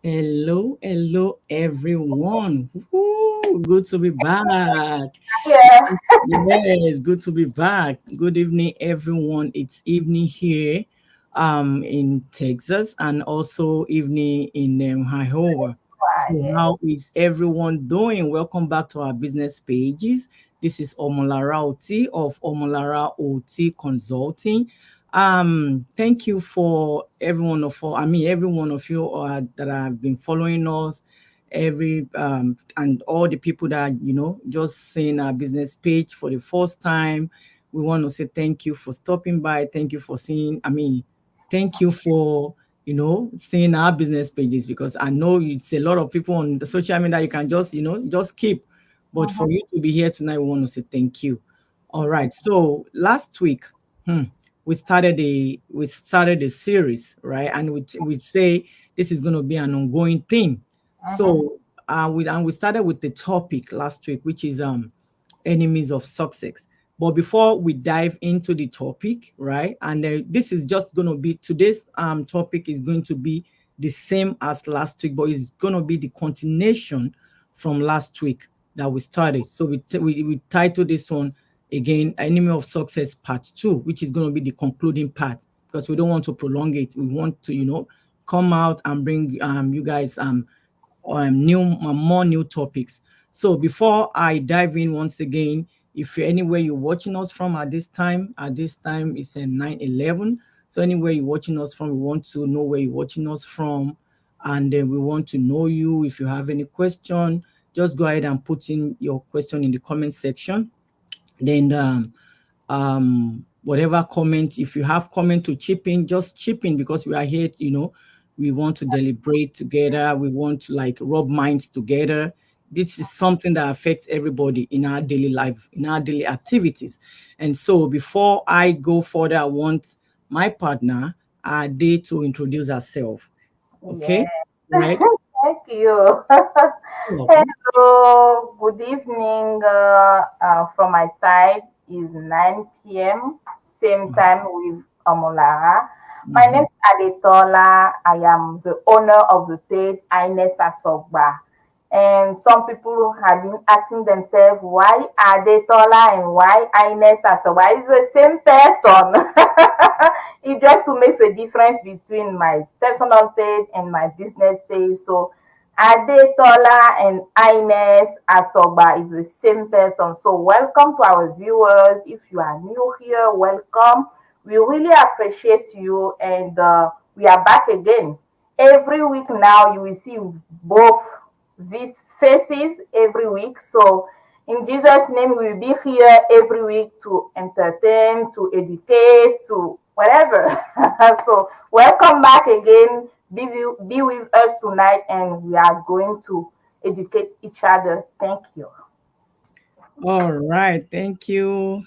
Hello, hello, everyone. Woo, good to be back. Yeah. Yes, good to be back. Good evening, everyone. It's evening here, in Texas, and also evening in Iowa. So, Yeah. how is everyone doing? Welcome back to our business pages. This is Omolara Oti of Omolara Oti Consulting. Thank you for every one of you that have been following us, every and all the people that just seeing our business page for the first time. We want to say thank you for stopping by. Thank you for seeing. Thank you for seeing our business pages, because I know it's a lot of people on the social media you can just just keep, but Mhm. for you to be here tonight, we want to say thank you. All right. So last week, hmm, we started a series, right? And we say this is going to be an ongoing thing. Mhm. So we started with the topic last week, which is enemies of success. But before we dive into the topic, right? And this is just going to be today's topic is going to be the same as last week, but it's going to be the continuation from last week that we started. So we titled this one again, Enemy of Success Part 2, which is going to be the concluding part, because we don't want to prolong it. We want to, come out and bring you guys more new topics. So before I dive in once again, if you're anywhere you're watching us from at this time it's 9:11. So anywhere you're watching us from, we want to know where you're watching us from, and then we want to know you. If you have any question, just go ahead and put in your question in the comment section. Then whatever comment, if you have comment to chip in, just chip in, because we are here, we want to deliberate together, we want to like rub minds together. This is something that affects everybody in our daily life, in our daily activities. And so before I go further, I want my partner Ade to introduce herself. Yeah. Okay, right. Thank you. Welcome. Hello. Good evening. From my side is 9 p.m. Same time with Omolara. My name Mhm. is Adetola. I am the owner of the page Ines Asogba. And some people have been asking themselves, why Adetola and why Ines Asogba? It's the same person. It just to make a difference between my personal page and my business page. So Adetola and Ines Asogba is the same person. So welcome to our viewers. If you are new here, welcome. We really appreciate you, and we are back again. Every week now, you will see both these faces every week. So in Jesus' name, we will be here every week to entertain, to educate, to whatever. So welcome back again. Be with us tonight, and we are going to educate each other. Thank you. All right, thank you.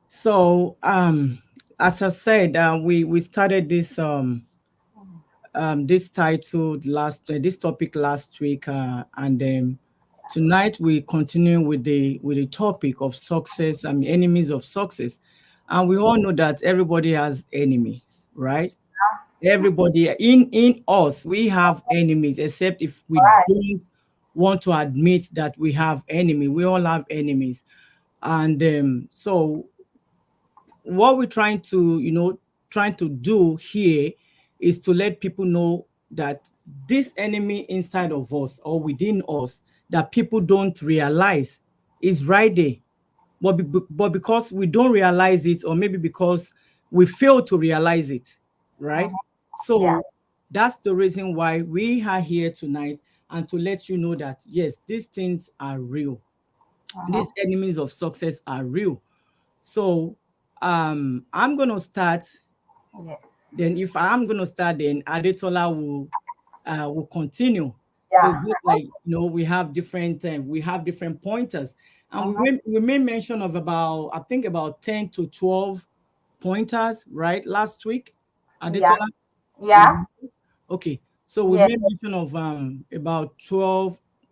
So, as I said, we started this title this topic last week, and tonight we continue with the topic of success. Enemies of success, and we all know that everybody has enemies, right? Everybody in us, we have enemies, except if we All don't want to admit that we have enemy. We all have enemies, and so what we're trying to do here is to let people know that this enemy inside of us or within us that people don't realize is right there, but because we don't realize it, or maybe because we fail to realize it, right. right? Yeah. So that's the reason why we are here tonight, and to let you know that yes, these things are real. Uh-huh. These enemies of success are real. So I'm gonna start. Yes. Then if I'm gonna start, then Adetola will continue. So Yeah. it's just like we have different pointers, and Uh-huh. we made mention of about, I think, about 10 to 12 pointers, right? Last week, Yeah. Adetola. Yeah. Mhm. Okay, so we Yeah. made mention of about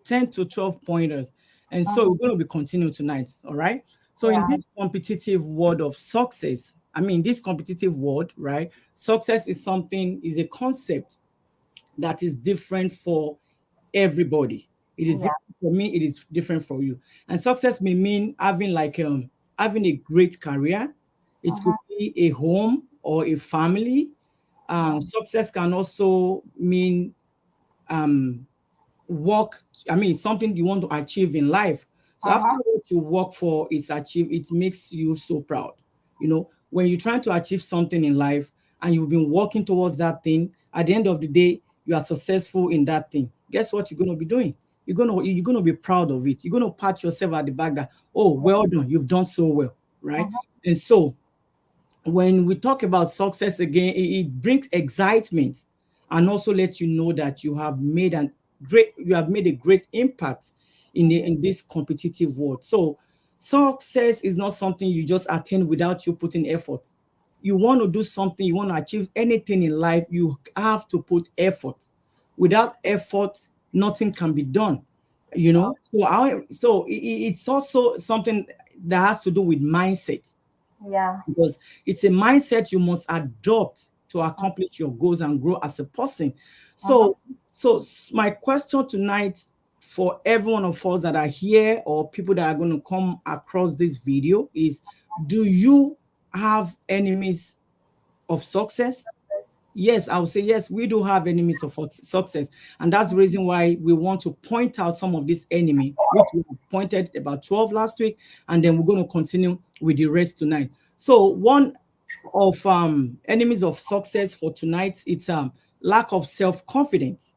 10 to 12 pointers, and so Uh-huh. we're going to be continuing tonight. All right. So in Yeah. this competitive world of success, this competitive world, right? Success is a concept that is different for everybody. It is Yeah. different for me, it is different for you. And success may mean having having a great career. It could Uh-huh. be a home or a family. Success can also mean um work, I mean, something you want to achieve in life. So after Uh-huh. what you work for is achieved, it makes you so proud. When you're trying to achieve something in life and you've been working towards that thing, at the end of the day, you are successful in that thing. Guess what you're going to be doing? You're gonna be proud of it. You're gonna pat yourself at the back that, oh, well done, you've done so well, right? Uh-huh. And so when we talk about success again, it brings excitement and also lets you know that you have made a great impact in this competitive world. So success is not something you just attain without you putting effort. You want to do something, you want to achieve anything in life, you have to put effort. Without effort, nothing can be done. It's also something that has to do with mindset, Yeah. because it's a mindset you must adopt to accomplish your goals and grow as a person. Uh-huh. So my question tonight for every one of us that are here or people that are going to come across this video is, do you have enemies of success? Yes, I would say yes, we do have enemies of success. And that's the reason why we want to point out some of this enemy, which we pointed about 12 last week, and then we're going to continue with the rest tonight. So one of enemies of success for tonight, it's lack of self-confidence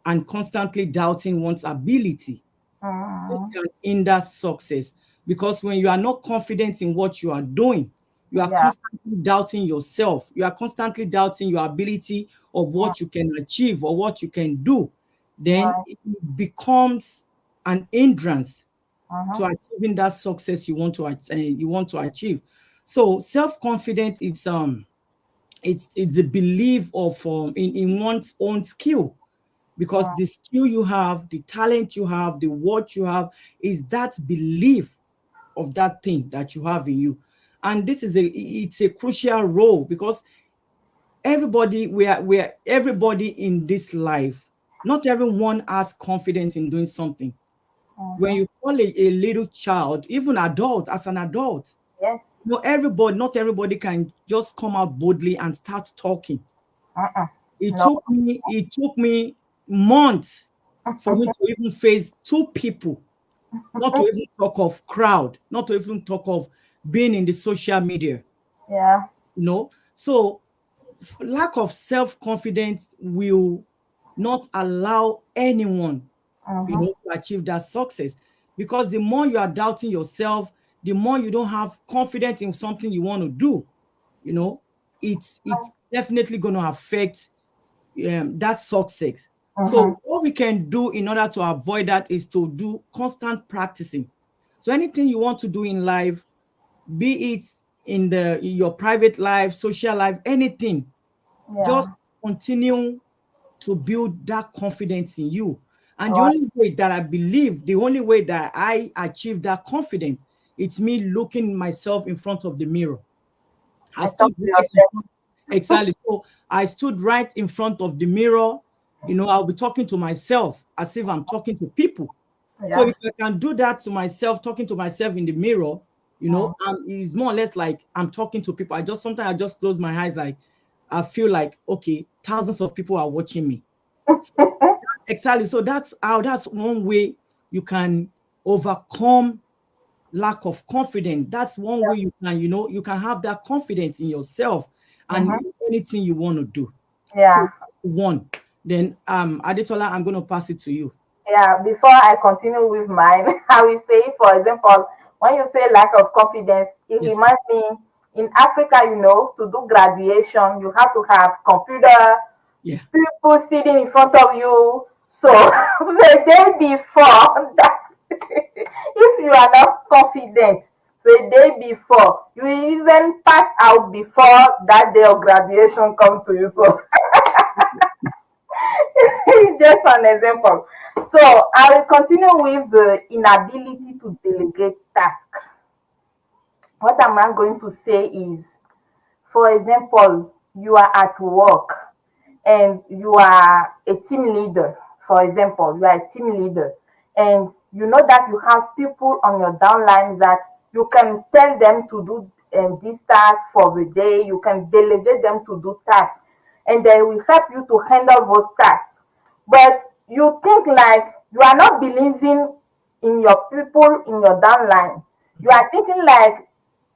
and constantly doubting one's ability. This Uh-huh. can hinder success, because when you are not confident in what you are doing, you are Yeah. constantly doubting yourself. You are constantly doubting your ability of what you can achieve or what you can do. Then Right. it becomes an hindrance Uh-huh. to achieving that success you want to achieve. So self-confidence is it's a belief of in one's own skill, because Uh, the skill you have, the talent you have, the what you have is that belief of that thing that you have in you. And it's a crucial role, because everybody in this life, not everyone has confidence in doing something. When uh-huh. you call a little child, even adult, as an adult, Yes. not everybody can just come out boldly and start talking. Uh-uh. It No. took me it took me months for me to even face two people, not to even talk of crowd, not to even talk of being in the social media. Yeah. So lack of self-confidence will not allow anyone, Uh-huh. to achieve that success. Because the more you are doubting yourself, the more you don't have confidence in something you want to do, you know, it's definitely going to affect that success. Uh-huh. So what we can do in order to avoid that is to do constant practicing. So anything you want to do in life, be it in your private life, social life, anything, Yeah. just continue to build that confidence in you. And Right. the only way that I achieve that confidence, it's me looking myself in front of the mirror. I I talk stood to right in yourself. front, exactly. So I stood right in front of the mirror. I'll be talking to myself as if I'm talking to people. So Yeah. if I can do that to myself, talking to myself in the mirror, Uh, it's more or less like I'm talking to people. Sometimes I just close my eyes, like I feel like, okay, thousands of people are watching me. So exactly. So that's one way you can overcome lack of confidence. That's one way you can have that confidence in yourself and uh-huh. in anything you want to do. So Yeah. one. Then Adetola, I'm going to pass it to you. Yeah. Before I continue with mine, I will say, for example, when you say lack of confidence, it Yes. reminds me in Africa, to do graduation, you have to have computer, Yeah. people sitting in front of you. So the day before that, if you are not confident, the day before, you even pass out before that day of graduation come to you. So just an example. So I will continue with the inability to delegate task. What am I going to say is, for example, you are at work. and you are a team leader, for example, you are a team leader, and you know that you have people on your downline that you can tell them to do this task for the day, you can delegate them to do tasks, and they will help you to handle those tasks. But you think like you are not believing in your people in your downline. You are thinking like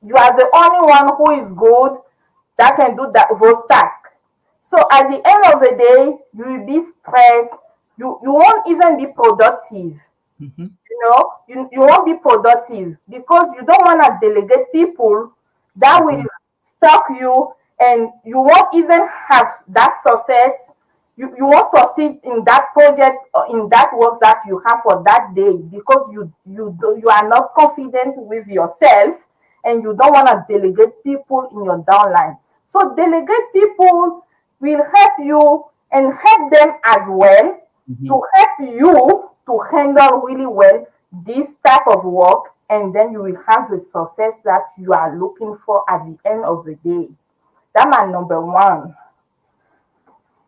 you are the only one who is good that can do those tasks. So at the end of the day, you will be stressed. You won't even be productive. Mhm. You won't be productive because you don't want to delegate people that will Mhm. stop you, and you won't even have that success. You won't succeed in that project or in that work that you have for that day because you are not confident with yourself, and you don't want to delegate people in your downline. So delegate people will help you and help them as well Mhm. to help you to handle really well this type of work, and then you will have the success that you are looking for at the end of the day. That's my number one.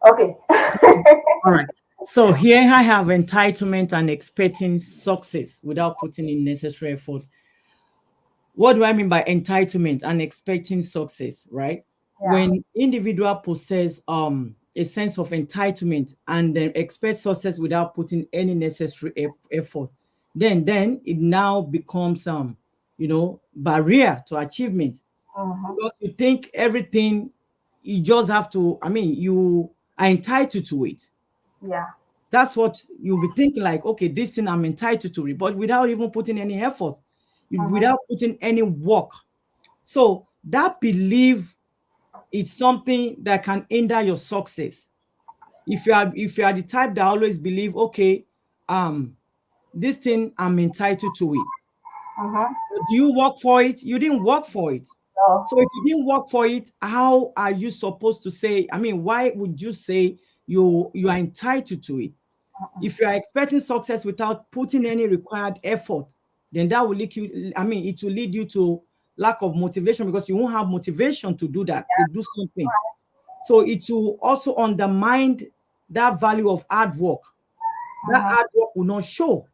Okay. All right. So here I have entitlement and expecting success without putting in necessary effort. What do I mean by entitlement and expecting success, right? Yeah. When individual possess a sense of entitlement and then expect success without putting any necessary effort, then it now becomes barrier to achievement, Mm-hmm. because you think everything you just have to, I mean, you are entitled to it. Yeah. That's what you'll be thinking, like, okay, this thing I'm entitled to it, but without even putting any effort, Mm-hmm. without putting any work. So that belief is something that can hinder your success. If you are the type that always believe, okay, um, this thing I'm entitled to it. Mm-hmm. But do you work for it? You didn't work for it. So, So if you didn't work for it, how are you supposed to say? I mean, why would you say you are entitled to it? If you are expecting success without putting any required effort, then that will lead you, I mean, it will lead you to lack of motivation, because you won't have motivation to do that, to do something. So it will also undermine that value of hard work. That mm-hmm. hard work will not show,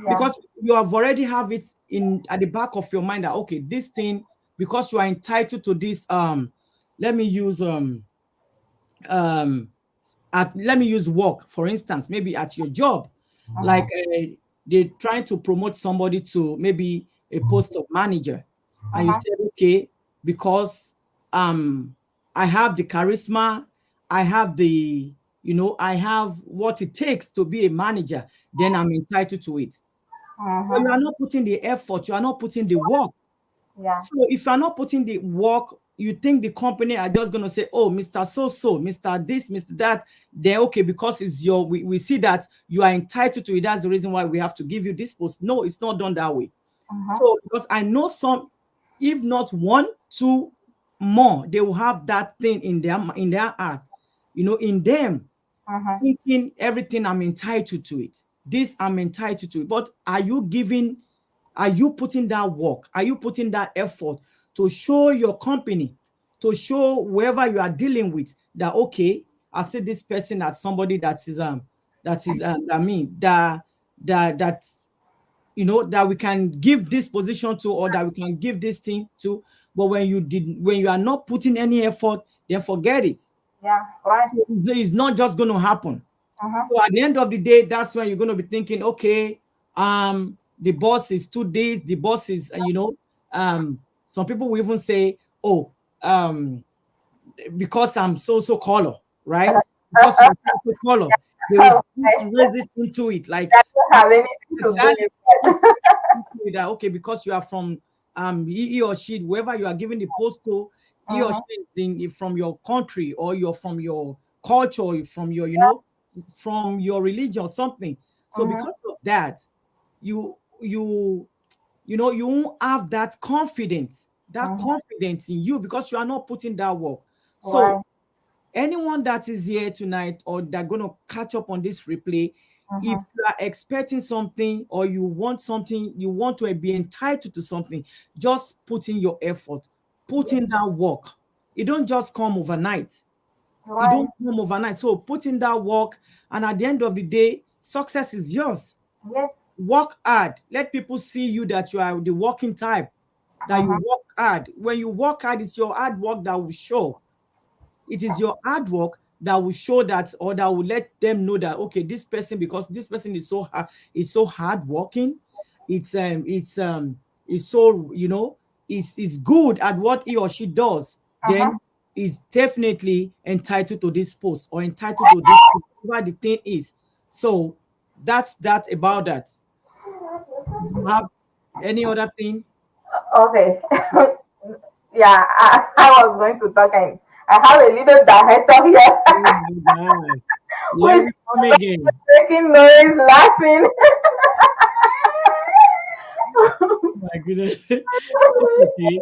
Yeah. because you have already have it in at the back of your mind that, okay, this thing, because you are entitled to this, let me use um let me use work for instance, maybe at your job, like Mm-hmm. they're trying to promote somebody to maybe a post of manager, and you Mm-hmm. said, okay, because um I have the charisma, I have the, I have what it takes to be a manager, then I'm entitled to it. But you Mm-hmm. are not putting the effort, you are not putting the work. Yeah. So if you're not putting the work, you think the company are just gonna say, oh, Mr. So, Mr. This, Mr. That, then okay, because it's we see that you are entitled to it. That's the reason why we have to give you this post. No, it's not done that way. Mm-hmm. So because I know some, if not one, two more, they will have that thing in their heart, in them, Mm-hmm. thinking everything I'm entitled to it. This I'm entitled to it. But are you putting that work? Are you putting that effort to show your company, to show whoever you are dealing with that, okay, I see this person as somebody I mean that that we can give this position to, or that we can give this thing to. But when you are not putting any effort, then forget it. Yeah. Right. So it's not just going to happen. Mm-hmm. So at the end of the day, that's when you're going to be thinking, okay, the boss is too this, the boss is, some people will even say, oh, because I'm so color, right? Because you're so color, they will put Okay. racist into it, like That don't have anything to do exactly with that. with that. Okay, because you are from he or she, whoever you are giving the post to, he or Mm-hmm. she is from your country, or you're from your culture, or from your from your religion or something. So Mm-hmm. because of that, you you you won't have that Mm-hmm. confidence in you, because you are not putting that work. So Right. anyone that is here tonight, or that going to catch up on this replay, if Mm-hmm. you are expecting something, or you want something, you want to be entitled to something, just put in your effort, put Yeah. in that work. It don't just come overnight. It Right. don't come overnight. So put in that work, and at the end of the day, success is yours. Yes. Work hard. Let people see you that you are the working type, that you Uh-huh. work hard. When you work hard, it's your hard work that will show. It is your hard work that will show that, or that will let them know that, okay, this person, because this person is so hard working. It's so, is good at what he or she does. Uh-huh. Then is definitely entitled to this post, or entitled to this, whatever the thing is. So that's that about that. You have any other thing? Okay. Yeah, I was going to talk, and I have a little director here Oh my God. who Here is we come again. making noise, laughing. My goodness. It's okay.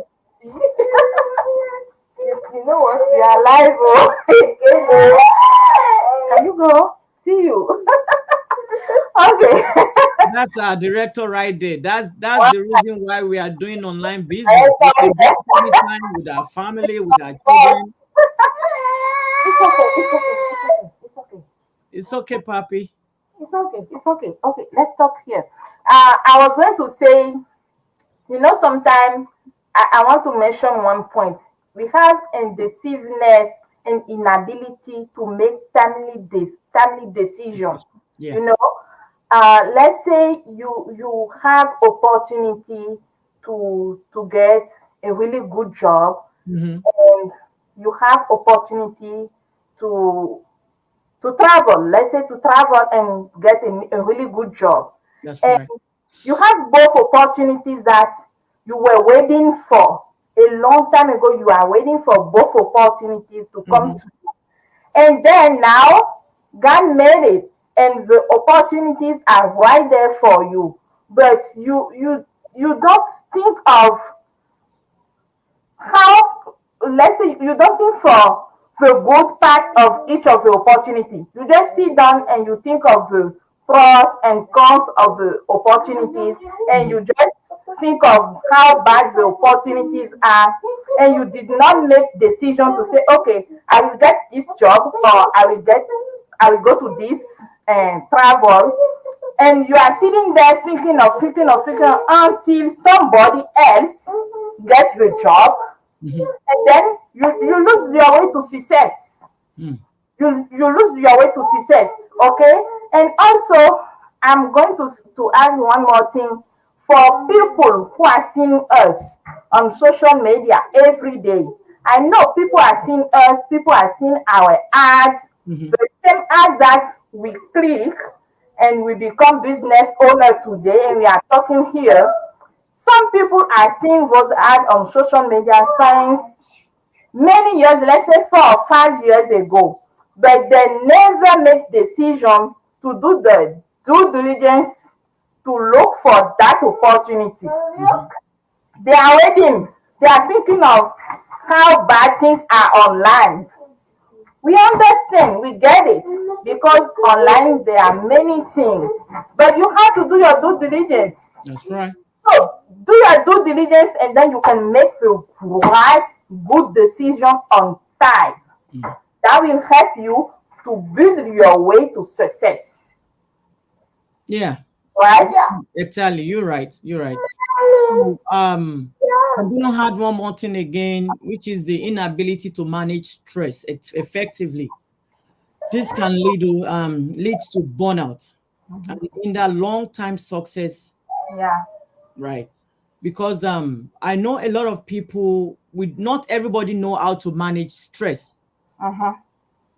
You know what? We are live. Oh. Can you go? See you. Okay. That's our director right there. That's Wow. the reason why we are doing online Yes, business. We can sorry. do it anytime with our family, with our children. It's okay. It's okay. It's okay. It's okay. It's okay, Papi. It's okay. It's okay. Okay. Let's talk here. I was going to say, sometimes I want to mention one point. We have indecisiveness and inability to make timely decision. Yeah. You know, let's say you have opportunity to get a really good job, Hmm. and you have opportunity to to travel. Let's say to travel and get a really good job, That's and right. you have both opportunities that you were waiting for a long time ago. You are waiting for both opportunities to come Hmm. to you, and then now God made it, and the opportunities are right there for you, but you don't think of how, let's say, you don't think for the good part of each of the opportunity. You just sit down and you think of the pros and cons of the opportunities, and Hmm. you just think of how bad the opportunities are, and you did not make decision to say, okay, I will get this job, or I will go to this and travel, and you are sitting there thinking of until somebody else gets the job, Hmm. and then you lose your way to success. Hmm. You lose your way to success. Okay, and also I'm going to add one more thing. For people who are seeing us on social media every day, I know people are seeing us, people are seeing our ads, Hmm. the same ads that we click and we become business owner today, and we are talking here. Some people are seeing those ads on social media since many years, let's say 4 or 5 years ago, but they never make decision to do the due diligence to look for that opportunity. Hmm. They are waiting. They are thinking of how bad things are online. We understand, we get it, because online there are many things, but you have to do your due diligence. That's right. So do your due diligence, and then you can make the right good decision on time. Mm. That will help you to build your way to success. Yeah. Right? Exactly. You're right. You're right. So, I'm gonna add one more thing again, which is the inability to manage stress effectively. This can leads to burnout and in that long time success, Yeah. right? Because I know a lot of people, with not everybody know how to manage stress. Uh-huh.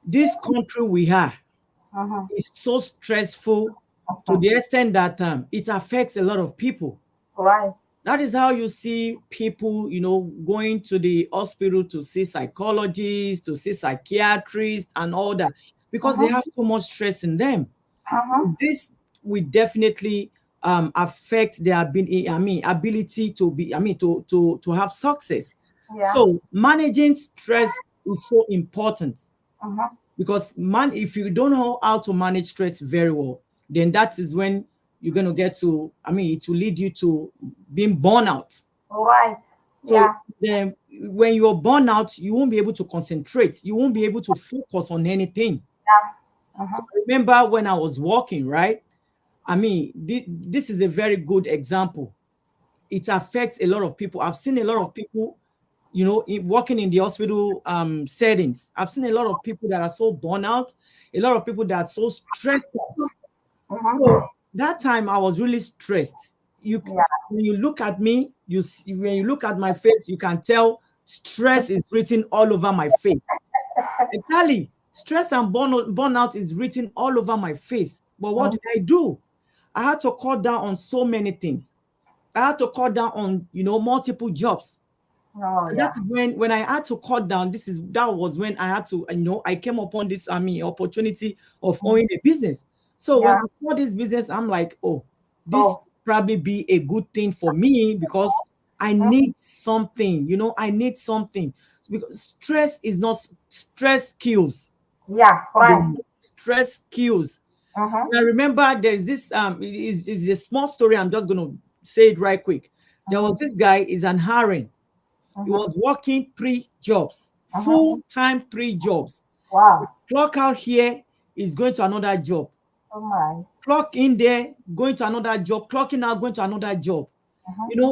This country we are Uh-huh. is so stressful to Uh-huh. the extent that it affects a lot of people. Right. That is how you see people, going to the hospital to see psychologists, to see psychiatrists, and all that, because they Uh-huh. have too much stress in them. Uh-huh. This will definitely affect their ability to be, to have success. Yeah. So managing stress is so important, Uh-huh. because if you don't know how to manage stress very well, then that is when you're going to get to, it will lead you to being burnout. Right. So Yeah. then when you're burnt out, you won't be able to concentrate. You won't be able to focus on anything. Yeah. So I remember when I was working, right? I mean, this is a very good example. It affects a lot of people. I've seen a lot of people, working in the hospital settings. I've seen a lot of people that are so burnt out, a lot of people that are so stressed out. So that time I was really stressed. Yeah. When you look at me, when you look at my face, you can tell stress is written all over my face. Entirely, stress and burnout is written all over my face. But what did I do? I had to cut down on so many things. I had to cut down on multiple jobs. Oh, And yeah. that is when I had to cut down. That was when I had to, I came upon this opportunity of owning a business. So when Yeah. I saw this business, I'm like, oh, this Oh. probably be a good thing for me because I need something, I need something. Because stress kills. Yeah. Right. Stress kills. Mm-hmm. And I remember there's this is a small story. I'm just gonna say it right quick. There was this guy, is an Haran. He was working 3 jobs, full-time 3 jobs. Wow. Clock out here, is going to another job. Oh my. Clock in there, going to another job. Clocking out, going to another job.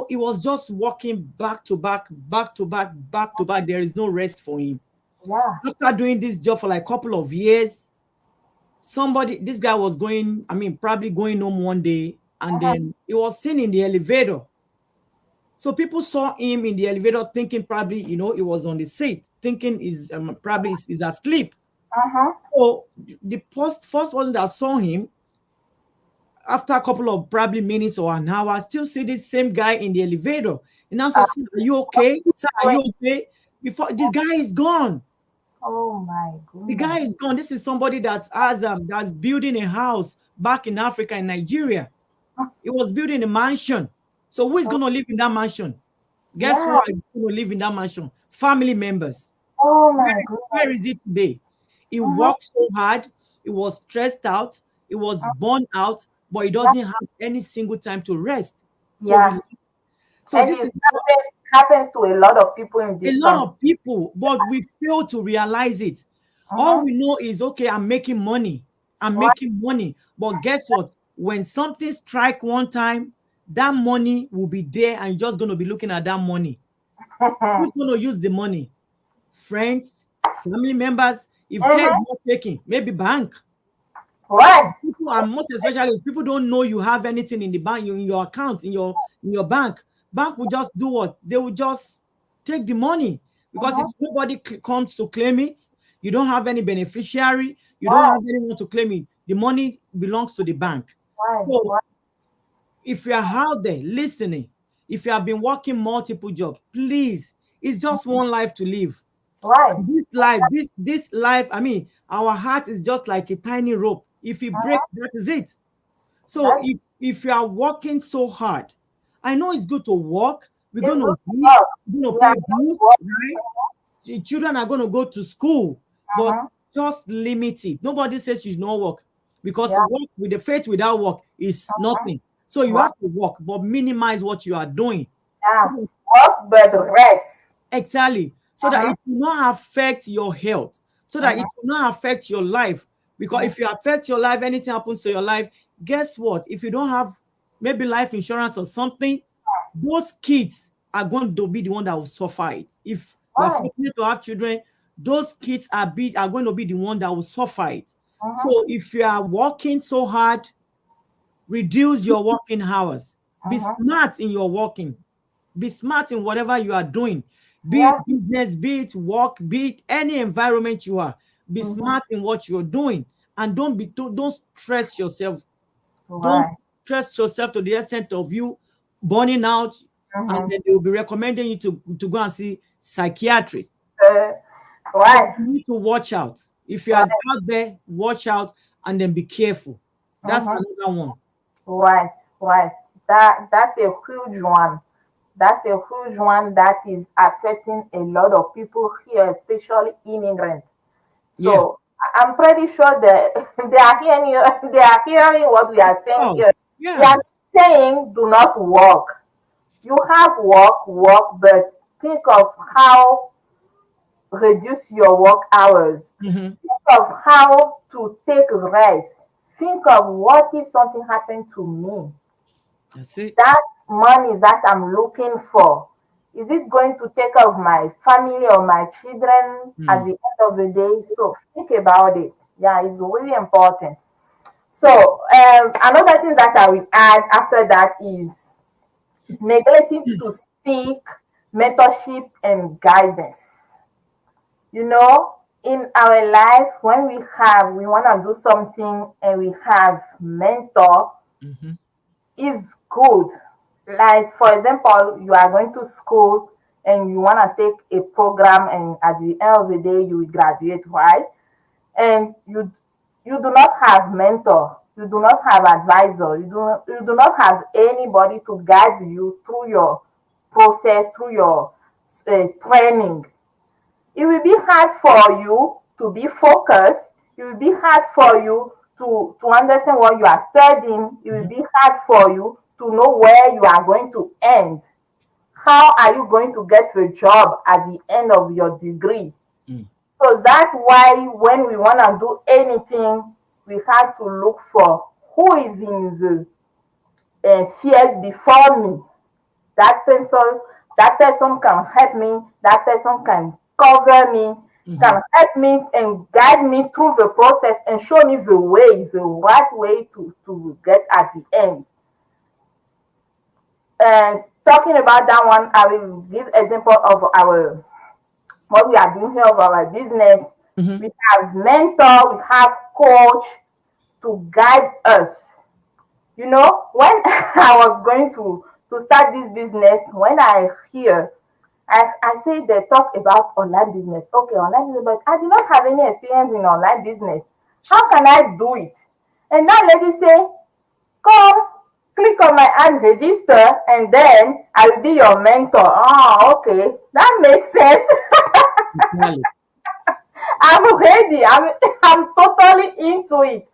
He was just working back to back, back to back, back to back. There is no rest for him. Yeah. After doing this job for like a couple of years, this guy was probably going home one day, and then he was seen in the elevator. So people saw him in the elevator thinking probably, it was on the seat, thinking is probably is asleep. So the first person that saw him, after a couple of probably minutes or an hour, still see this same guy in the elevator. And now says, "Are you okay? Sir, are you okay?" Before this guy is gone. Oh my The goodness. guy is gone. This is somebody that's building a house back in Africa, in Nigeria. He was building a mansion. So who is going to live in that mansion? Guess who Yeah. is going to live in that mansion? Family members. Oh Where, my where goodness. is it today? He worked so hard. He was stressed out. He was burned out, but he doesn't have any single time to rest, to Yeah. relax. So And this it's is what happened to a lot of people in a this lot country. of people, but we fail to realize it. All we know is, okay, I'm making money. I'm Right. making money. But guess what? When something strike one time, that money will be there, and you're just going to be looking at that money. Who's going to use the money? Friends, family members. If care is not taken, maybe bank. Right. People, and most especially if people don't know you have anything in the bank, in your account, in your bank. Bank will just do what? They will just take the money, because if nobody comes to claim it, you don't have any beneficiary, you don't Right. have anyone to claim it. The money belongs to the bank. Right. So Right. if you are out there listening, if you have been working multiple jobs, please, it's just one life to live. Right. This life, our heart is just like a tiny rope. If it breaks, that is it. So That's if you are working so hard, I know it's good to work. We're it's going good to to eat, work. we're going to Yeah. pay bills, right? The children are going to go to school, but just limit it. Nobody says you not work, because Yeah. work with the faith without work is nothing. So you Right. have to work, but minimize what you are doing. Yeah. So Work but rest. exactly. So that it will not affect your health, so that it will not affect your life. Because if you affect your life, anything happens to your life, guess what? If you don't have maybe life insurance or something, those kids are going to be the one that will suffer it. If you are Right. fortunate to have children, those kids are going to be the one that will suffer it. Mm-hmm. So if you are working so hard, reduce your working hours. Be Mm-hmm. smart in your working. Be smart in whatever you are doing. Be it Yeah. business, be it work, be it any environment you are. Be Mm-hmm. smart in what you're doing, and don't stress yourself. Don't Right. stress yourself to the extent of you burning out, and Mm-hmm. then they will be recommending you to go and see psychiatrists. Uh, So right. you need to watch out. If you are Right. out there, watch out, and then be careful. That's Mm-hmm. another one. Right. Right. That's a huge one. That's a huge one that is affecting a lot of people here, especially immigrants. Yeah. So I'm pretty sure that they are hearing they are hearing what we are saying Oh, here. We yeah. are saying do not work. You have work, but think of how reduce your work hours. Mm-hmm. Think of how to take rest. Think of what if something happened to me? That's it. That money that I'm looking for, is it going to take care of my family or my children at Mm. the end of the day? So think about it. Yeah, it's really important. So another thing that I will add after that is neglecting to seek mentorship and guidance. You know, in our life, when we want to do something and we have mentor, Mm-hmm. is good. Like for example, you are going to school and you want to take a program, and at the end of the day, you will graduate, right? And you do not have mentor, you do not have advisor, you do not have anybody to guide you through your process, through your training. It will be hard for you to be focused. It will be hard for you to understand what you are studying. It will Mm-hmm. be hard for you to know where you are going to end. How are you going to get the job at the end of your degree? Mm. So that's why when we want to do anything, we have to look for who is in the field before me. That person, that person can help me. That person can cover me, Mm-hmm. can help me and guide me through the process and show me the way, the right way to get at the end. And talking about that one, I will give example of our what we are doing here of our business. Mm-hmm. We have mentor, we have coach to guide us. You know, when I was going to start this business, when I hear I say they talk about online business. Okay, online business, but I do not have any experience in online business. How can I do it? And that lady say, come, click on my ad register, and then I will be your mentor. Oh, okay. That makes sense. Exactly. I'm ready. I'm totally into it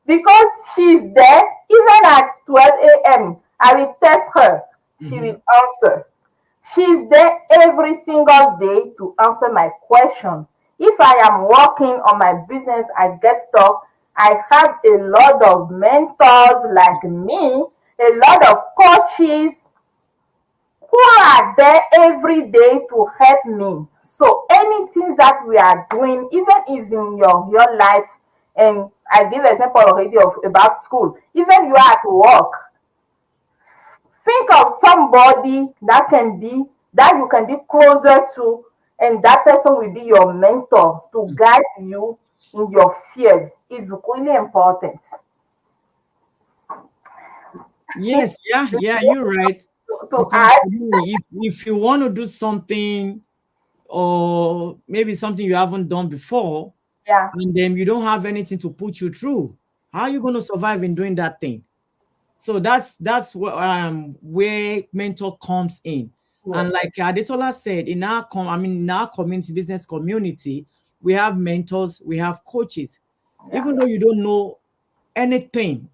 because she's there. Even at 12 a.m., I will text her. She Mm-hmm. will answer. She's there every single day to answer my question. If I am working on my business, I get stuck. I have a lot of mentors like me, a lot of coaches who are there every day to help me. So anything that we are doing, even is in your life, and I give example already of about school. Even you are at work, think of somebody that you can be closer to, and that person will be your mentor to guide you in your field. It's really important. Yes, yeah, yeah, you're right. To Because add, for me, if you want to do something, or maybe something you haven't done before, yeah, and then you don't have anything to put you through, how are you going to survive in doing that thing? So that's where mentor comes in. And yes, like Adetola said, in our in our community, business community, we have mentors, we have coaches. yeah, Even though you don't know anything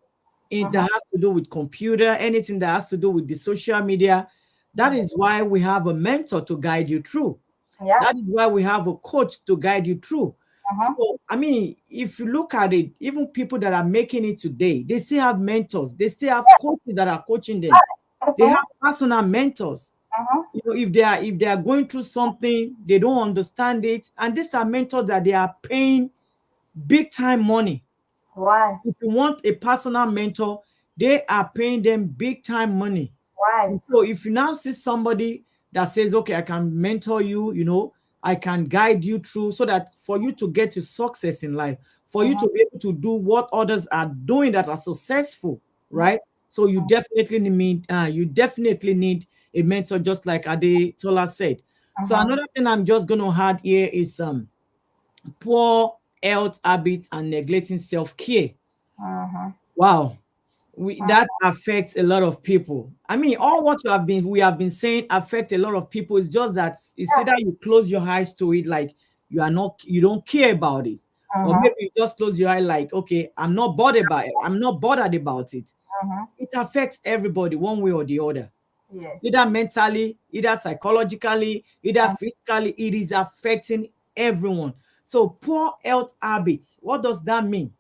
that mhm, has to do with computer, anything that has to do with the social media, that mhm, is why we have a mentor to guide you through. yeah, That is why we have a coach to guide you through. mhm, So, if you look at it, even people that are making it today, they still have mentors. They still have coaches that are coaching them. They mhm, have personal mentors. mhm, If they are going through something, they don't understand it, and these are mentors that they are paying big time money. right, If you want a personal mentor, they are paying them big time money. right, And so if you now see somebody that says, okay, I can mentor you, I can guide you through, so that for you to get to success in life, for you mhm, to be able to do what others are doing that are successful, mhm, right? So you definitely need a mentor, just like Ade Tola said. So mhm, another thing I'm just going to add here is poor health habits and neglecting self-care. mhm, Wow, mhm, that affects a lot of people. All what we have been saying affect a lot of people. It's just that it's yeah, either you close your eyes to it, like you don't care about it, or mhm, maybe you just close your eye, like, okay, I'm not bothered by it. I'm not bothered about it. mhm, It affects everybody one way or the other. Yes. either mentally, either psychologically, either physically. It is affecting everyone. So poor health habits, what does that mean?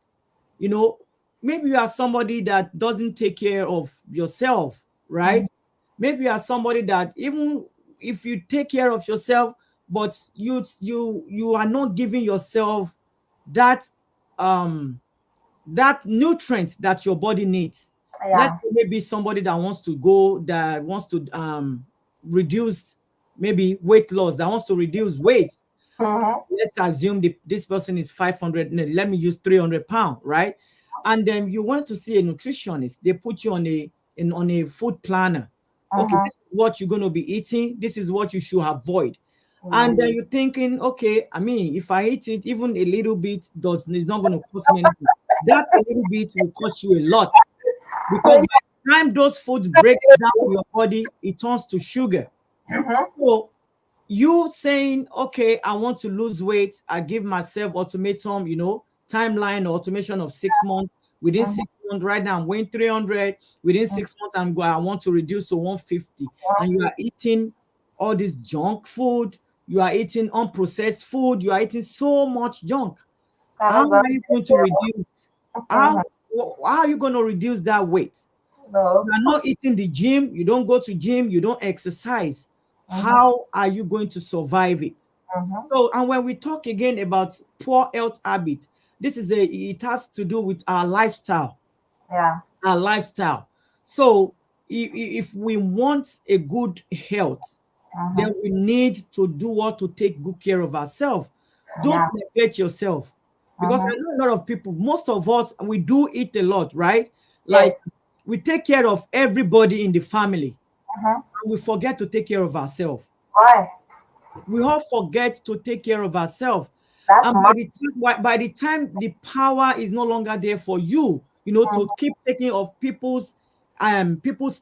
You know, maybe you are somebody that doesn't take care of yourself, right? Maybe you are somebody that even if you take care of yourself, but you are not giving yourself that um that nutrient that your body needs. Let's Yeah. say maybe somebody that wants to reduce, maybe weight loss, that wants to reduce weight. Mm-hmm. Let's assume this person is 500, no, let me use 300 pounds, right? And then you want to see a nutritionist, they put you on on a food planner. Okay, Mm-hmm. this is what you're going to be eating, this is what you should avoid. And Yes. then you're thinking, okay, I mean, if I eat it even a little bit, does it's not going to cost me anything. That a little bit will cost you a lot, because by the time those foods break down in your body, it turns to sugar. Mm-hmm. So you saying, okay, I want to lose weight, I give myself ultimatum, timeline or automation of 6 months. Within Mm-hmm. 6 months, right now I'm weighing 300. Within 6 months, I want to reduce to 150. And you are eating all this junk food, you are eating unprocessed food, you are eating so much junk. How Cannot go. are you going to reduce? Mm-hmm. How are you going to reduce that weight? No. You are not eating the gym, you don't go to gym, you don't exercise. Mm-hmm. How are you going to survive it? Mm-hmm. So, and when we talk again about poor health habit, it has to do with our lifestyle, Yeah. our lifestyle. So if we want a good health, Mm-hmm. then we need to do what to take good care of ourselves. Don't Yeah. neglect yourself. Because Mm-hmm. I know a lot of people, most of us, we do eat a lot, right? Like, Yes. we take care of everybody in the family Mm-hmm. and we forget to take care of ourselves. Why? We all forget to take care of ourselves. That's And my. by the time the power is no longer there for you, to Mm-hmm. keep taking of people's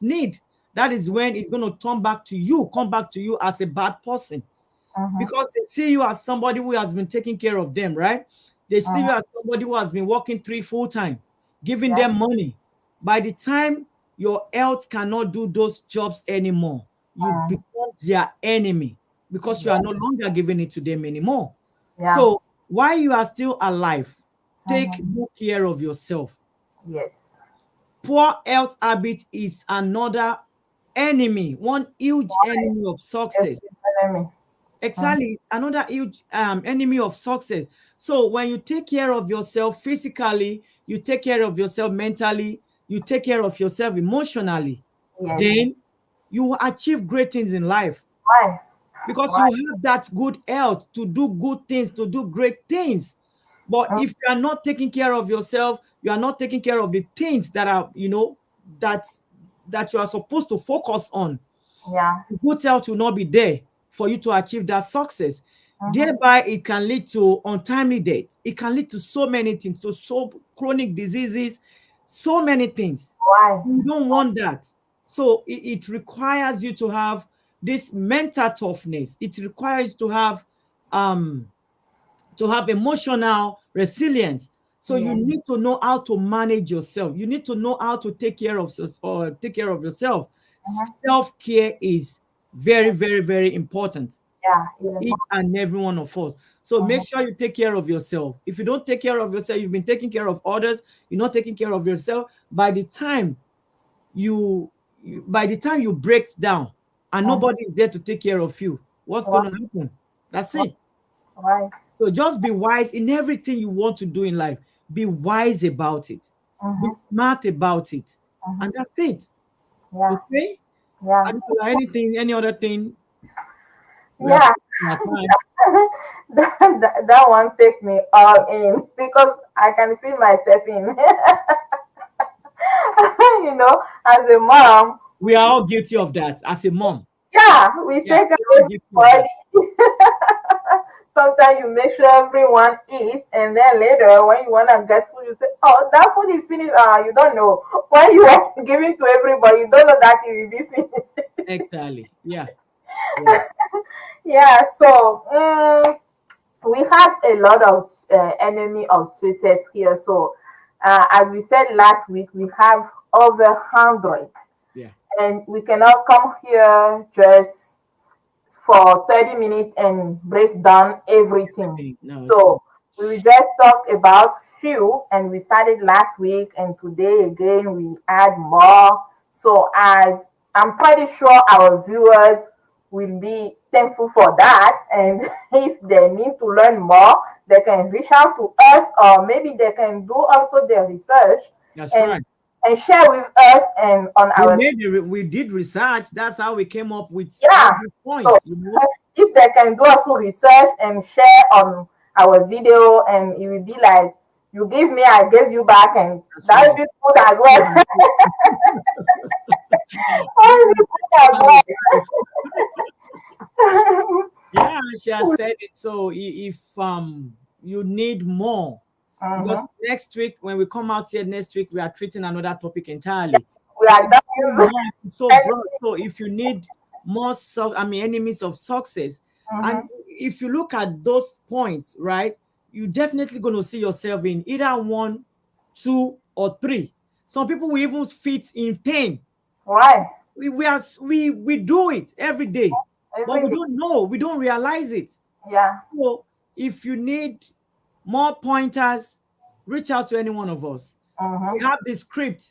need, that is when it's going to come back to you as a bad person, Mm-hmm. because they see you as somebody who has been taking care of them, right? They see you Mm-hmm. as somebody who has been working three full time, giving Yeah. them money. By the time your health cannot do those jobs anymore, you Mm. become their enemy, because you are Yeah. no longer giving it to them anymore. Yeah. So while you are still alive, take Mm-hmm. good care of yourself. Yes. Poor health habit is another enemy, one huge enemy of Yes. success. Enemy. Mm-hmm. Exactly, it's another huge enemy of success. So when you take care of yourself physically, you take care of yourself mentally, you take care of yourself emotionally, Yes. then you will achieve great things in life, Why? because Why? you have that good health to do good things, to do great things. But Mm. if you are not taking care of yourself, you are not taking care of the things that are, that that you are supposed to focus on, Yeah. good health will not be there for you to achieve that success. Mm-hmm. Thereby, it can lead to untimely death. It can lead to so many things, to so chronic diseases, so many things. Why? You don't want that. So it requires you to have this mental toughness. It requires um to have emotional resilience. So you Yes. need to know how to manage yourself. You need to know how to take care of yourself. Mm-hmm. Self-care is very, very, very important Yeah. for Even each more. and every one of us. So Mm-hmm. make sure you take care of yourself. If you don't take care of yourself, you've been taking care of others, you're not taking care of yourself. You by the time you break down and Mm-hmm. nobody is there to take care of you, what's Why? going to happen? That's Why? it. Why? So just be wise in everything you want to do in life. Be wise about it. Be Mm-hmm. smart about it. Mm-hmm. And that's it. Yeah. Okay? Yeah. And anything, any other thing, we are Yeah. pushing our time. That one take me all in because I can feel myself in. As a mom, We are all guilty of that as a mom. we Yeah, take we're all care of guilty of that. everybody. Sometimes you make sure everyone eats, and then later when you wanna get food, you say, "Oh, that food is finished." You don't know when you are giving to everybody. You don't know that it will be finished. Exactly. Yeah. Yeah. Yeah. So we have a lot of enemy of success here. So as we said last week, we have over 100. Yeah. And we cannot come here just for 30 minutes and break down everything. No, it's not. So we will just talk about few, and we started last week, and today again we add more. So I'm pretty sure our viewers will be thankful for that. And if they need to learn more, they can reach out to us, or maybe they can do also their research That's and right. share with us and on our. We did research. That's how we came up with all Yeah. these So points, you know. if they can do also research and share on our video, and it will be like you give me, I gave you back, and That's that will right. be good as well. That will be good as That's right. well. Yeah, she has said it. So if you need more, because Mhm. next week when we come out here next week, we are treating another topic entirely. We But are it's so done. more, it's so broad. So if you need more, enemies of success, and Mhm. if you look at those points, right, you definitely going to see yourself in either one, two, or three. Some people will even fit in 10. Right. We do it every day, but we Every day. don't know, we don't realize it. Yeah. So if you need more pointers, reach out to any one of us. We Mhm. have the script,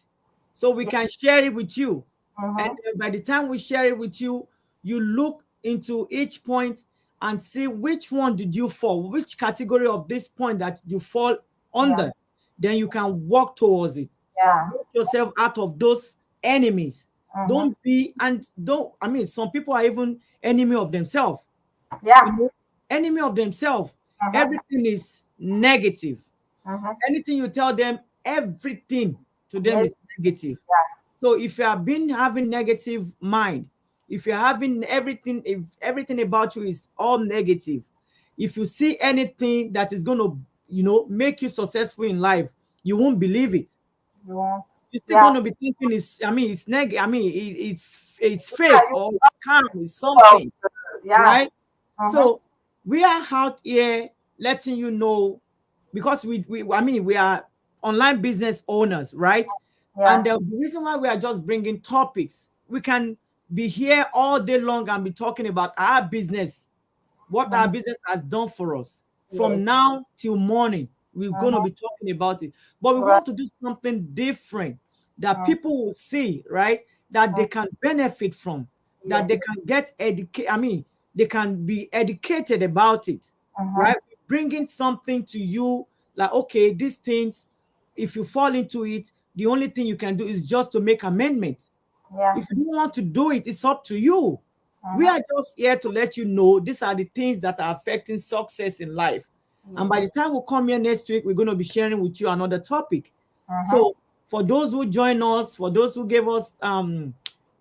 so we Yeah. can share it with you. And Mhm. then by the time we share it with you, you look into each point and see which one did you fall, which category of this point that you fall Yeah. under. Then you can walk towards it. Yeah. Get yourself out of those enemies. Mhm. Don't be, and don't, I mean, some people are even enemy of themselves. You Yeah. know, enemy of themselves. Mhm. Everything is negative. Mhm. Anything you tell them, everything to them Maybe. is negative. Yeah. So if you have been having negative mind, if you're having everything, if everything about you is all negative, if you see anything that is going to, make you successful in life, you won't believe it. You want. You're still Yeah. going to be thinking it's, I mean, it's I mean, it's Yeah. fake You or want scam, it's well. something, Yeah. right? Mhm. So we are out here letting you know, because I mean, we are online business owners, right? And Yeah. the reason why we are just bringing topics, we can be here all day long and be talking about our business, what our Mhm. business has done for us. Yes. From now till morning, we're going to Mhm. be talking about it. But we Right. want to do something different that Mhm. people will see, right? That Mhm. they can benefit from, that Yes. they can get educated. I mean, they can be educated about it, Mhm. right? Bringing something to you like, okay, these things, if you fall into it, the only thing you can do is just to make amendments. Yeah. If you don't want to do it, it's up to you. We Mhm. are just here to let you know these are the things that are affecting success in life. And Yes. by the time we come here next week, we're going to be sharing with you another topic. Mhm. So for those who join us, for those who gave us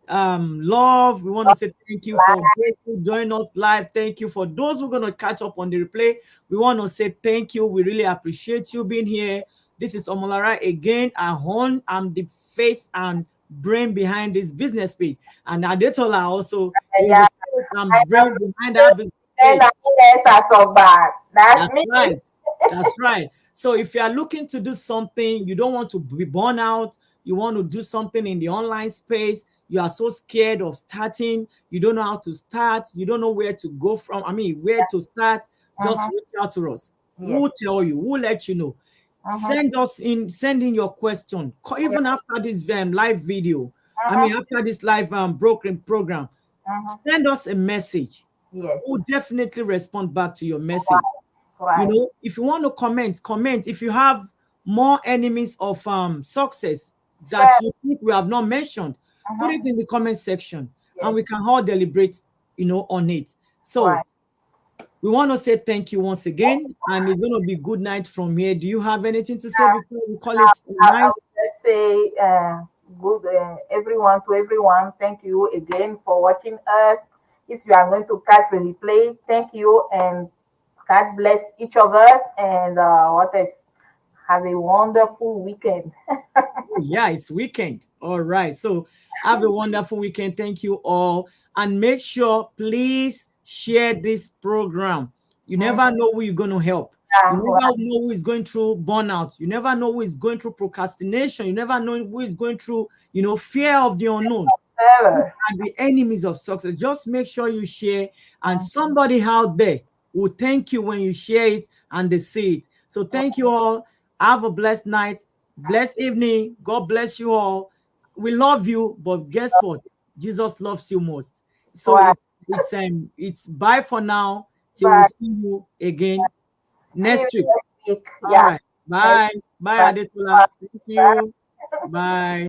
love, we want to say thank you. For Like. those who join us live, thank you. For those who are going to catch up on the replay, we want to say thank you. We really appreciate you being here. This is Omolara again. I'm the face and brain behind this business page, and Adetola also is the Yeah. face I and am brain behind our business and page. happiness as of bad. That's That's me. right. That's right. So if you are looking to do something, you don't want to be born out, you want to do something in the online space, you are so scared of starting, you don't know how to start, you don't know where to go from, I mean, where to start, just Mhm. reach out to us. Yes. We'll tell you, we'll let you know. Mhm. Send in your question, Yes. even after this live video. I mean, Mhm. after this live brokering program, Mhm. send us a message. Yes. We'll definitely respond back to your message. Right. Right. If you want to comment. If you have more enemies of success that Share. you think we have not mentioned, put it Mhm. in the comment section and Yes. we can all deliberate, on it. So Right. we want to say thank you once again, and it's going to be good night from here. Do you have anything to say before we call it a I night? would just say good everyone to everyone. Thank you again for watching us. If you are going to catch the replay, thank you and God bless each of us. And what else? Have a wonderful weekend. Oh, yeah, it's weekend. All right. So have a wonderful weekend. Thank you all. And make sure, please share this program. You Mhm. never know who you're going to help. You Yeah, never right. know who is going through burnout. You never know who is going through procrastination. You never know who is going through, fear of the unknown. Ever. Are the enemies of success. Just make sure you share, and somebody out there will thank you when you share it and they see it. So thank you all. Have a blessed night, blessed evening. God bless you all. We love you, but guess what? Jesus loves you most. So Wow. it's bye for now till we Bye. see you again See you next week. next week. All Yeah. right. Next Bye. week. Bye, Bye. Adetola. Thank Bye. you. Bye.